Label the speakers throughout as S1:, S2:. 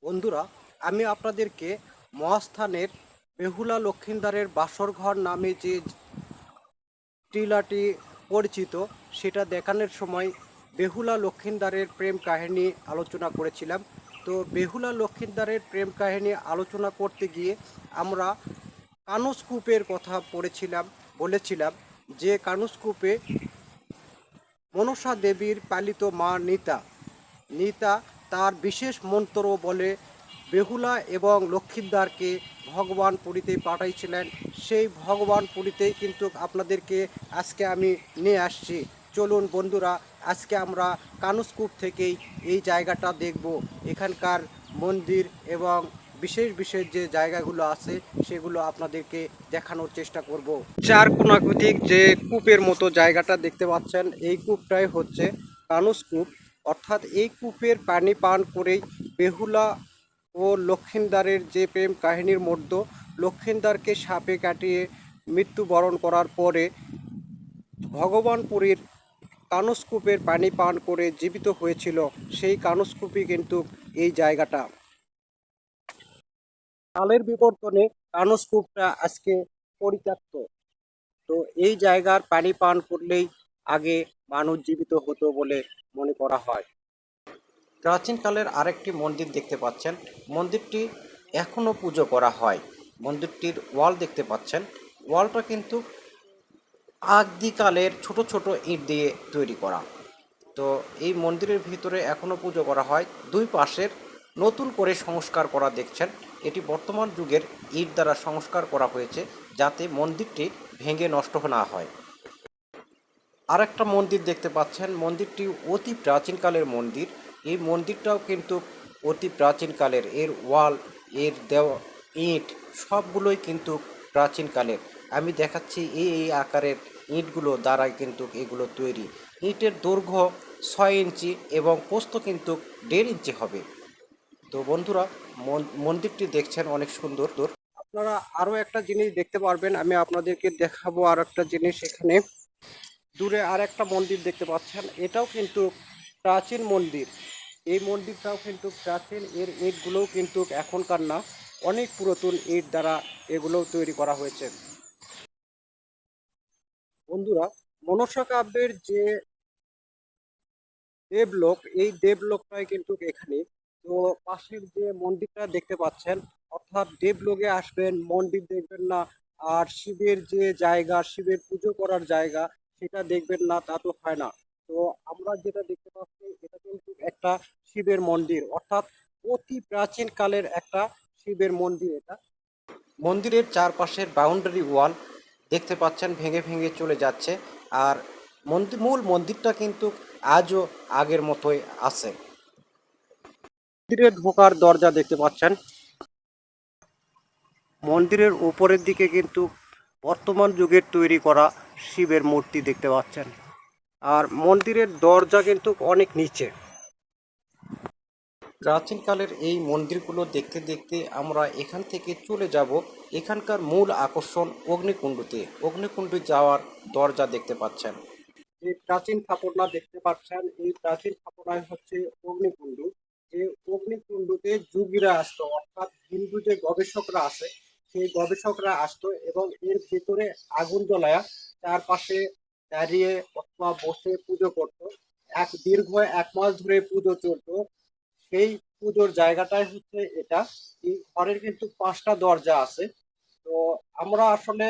S1: বন্ধুরা, আমি আপনাদেরকে মহাস্থানের বেহুলা লক্ষিন্দারের বাসরঘর নামে যে টিলাটি পরিচিত সেটা দেখানোর সময় বেহুলা লক্ষিন্দারের প্রেম কাহিনী আলোচনা করেছিলাম। তো বেহুলা লক্ষিন্দারের প্রেম কাহিনী আলোচনা করতে গিয়ে আমরা কানুসকূপের কথা বলেছিলাম যে কানুসকূপে মনসা দেবীর পালিত মা নিতা তার বিশেষ মন্ত্র বলে বেহুলা এবং লক্ষিন্দারকে ভগবান পুরীতে পাঠাইছিলেন। সেই ভগবান পুরীতেই কিন্তু আপনাদেরকে আজকে আমি নিয়ে আসছি। চলুন বন্ধুরা, আজকে আমরা কানুসকূপ থেকেই এই জায়গাটা দেখব। এখানকার মন্দির এবং বিশেষ বিশেষ যে জায়গাগুলো আছে সেগুলো আপনাদেরকে দেখানোর চেষ্টা করব। চার কোণাকুতিক যে কূপের মতো জায়গাটা দেখতে পাচ্ছেন, এই কূপটাই হচ্ছে কানুসকূপ। অর্থাৎ এই কূপের পানি পান করেই বেহুলা ও লক্ষিন্দারের যে প্রেম কাহিনীর মধ্যে লক্ষিন্দারকে সাপে কাটিয়ে মৃত্যুবরণ করার পরে ভগবানপুরীর কানুসকূপের পানি পান করে জীবিত হয়েছিল, সেই কানুসকূপই কিন্তু এই জায়গাটা। কালের বিবর্তনে কানুসকূপটা আজকে পরিত্যক্ত। তো এই জায়গার পানি পান করলেই আগে মানুষ জীবিত হতো বলে মনে করা হয়। প্রাচীনকালের আরেকটি মন্দির দেখতে পাচ্ছেন, মন্দিরটি এখনও পুজো করা হয়। মন্দিরটির ওয়াল দেখতে পাচ্ছেন, ওয়ালটা কিন্তু আদিকালের ছোট ছোট ইট দিয়ে তৈরি করা। তো এই মন্দিরের ভিতরে এখনও পুজো করা হয়। দুই পাশের নতুন করে সংস্কার করা দেখছেন, এটি বর্তমান যুগের ইট দ্বারা সংস্কার করা হয়েছে যাতে মন্দিরটি ভেঙে নষ্ট না হয়। আরেকটা মন্দির দেখতে পাচ্ছেন, মন্দিরটি অতি প্রাচীনকালের মন্দির। এই মন্দিরটাও কিন্তু অতি প্রাচীনকালের, এর ওয়াল, এর দেওয়া, ইট সবগুলোই কিন্তু প্রাচীনকালের। আমি দেখাচ্ছি এই আকারের ইটগুলো দ্বারাই কিন্তু এগুলো তৈরি। ইটের দৈর্ঘ্য 6 ইঞ্চি এবং প্রস্থ কিন্তু 1.5 ইঞ্চি হবে। তো বন্ধুরা, মন্দিরটি দেখছেন অনেক সুন্দর। আপনারা আরও একটা জিনিস দেখতে পারবেন, আমি আপনাদেরকে দেখাবো আর একটা জিনিস। এখানে দূরে আর একটা মন্দির দেখতে পাচ্ছেন, এটাও কিন্তু প্রাচীন মন্দির। এই মন্দিরটাও কিন্তু প্রাচীন, এর ইটগুলোও কিন্তু এখনকার না, অনেক পুরাতন ইট দ্বারা এগুলোও তৈরি করা হয়েছে। বন্ধুরা, মনসা কাব্যের যে দেবলোক, এই দেবলোকটাই কিন্তু এখানে। তো পাশের যে মন্দিরটা দেখতে পাচ্ছেন, অর্থাৎ দেবলোকে আসবেন, মন্দির দেখবেন না আর শিবের যে জায়গা, শিবের পুজো করার জায়গা সেটা দেখবেন না, তা তো হয় না। তো আমরা যেটা দেখতে পাচ্ছি এটা কিন্তু একটা শিবের মন্দির, অর্থাৎ অতি প্রাচীন কালের একটা শিবের মন্দির এটা। মন্দিরের চারপাশের বাউন্ডারি ওয়াল দেখতে পাচ্ছেন ভেঙে ভেঙে চলে যাচ্ছে, আর মূল মন্দিরটা কিন্তু আজও আগের মতোই আছে। মন্দিরে ঢোকার দরজা দেখতে পাচ্ছেন, মন্দিরের উপরের দিকে কিন্তু বর্তমান যুগের তৈরি করা শিবের মূর্তি দেখতে পাচ্ছেন, আর মন্দিরের দরজা কিন্তু অনেক নিচে। প্রাচীনকালের এই মন্দিরগুলো দেখতে দেখতে আমরা এখান থেকে চলে যাব এখানকার মূল আকর্ষণ অগ্নিকুণ্ডতে। অগ্নিকুণ্ডে যাওয়ার দরজা দেখতে পাচ্ছেন, যে প্রাচীন স্থাপনা দেখতে পাচ্ছেন, এই প্রাচীন স্থাপনায় হচ্ছে অগ্নিকুণ্ড। যে অগ্নিকুণ্ডতে যোগীরা আসতো, অর্থাৎ হিন্দু যে গবেষকরা আছে সেই গবেষকরা আসতো এবং এর ভেতরে আগুন জ্বলায়া চারপাশে দাঁড়িয়ে অথবা বসে পুজো করতো। দীর্ঘ 1 মাস ধরে পুজো চলতো। সেই পুজোর জায়গাটাই হচ্ছে এটা। এই ঘরের কিন্তু 5টা দরজা আছে। তো আমরা আসলে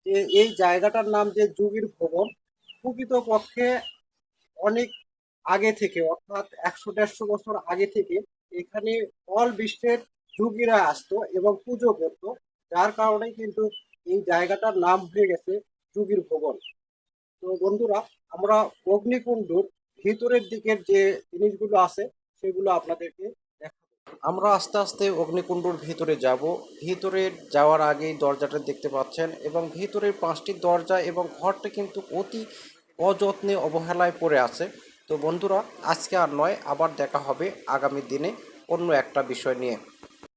S1: যে এই জায়গাটার নাম যে যোগীর ভবন, প্রকৃতপক্ষে অনেক আগে থেকে, অর্থাৎ 100-150 বছর আগে থেকে এখানে অল বিশ্বের যোগীরা আসতো এবং পুজো করতো, যার কারণে কিন্তু এই জায়গাটার নাম হয়ে গেছে যোগীর ভবন। তো বন্ধুরা, আমরা অগ্নিকুণ্ডর ভিতরের দিকের যে জিনিসগুলো আছে সেগুলো আপনাদেরকে দেখাবো। আমরা আস্তে আস্তে অগ্নিকুণ্ডর ভিতরে যাব। ভিতরে যাওয়ার আগেই দরজাটা দেখতে পাচ্ছেন এবং ভিতরের 5টি দরজা এবং ঘরটা কিন্তু অতি অযত্নে অবহেলায় পড়ে আছে। তো বন্ধুরা, আজকে আর নয়, আবার দেখা হবে আগামী দিনে অন্য একটা বিষয় নিয়ে।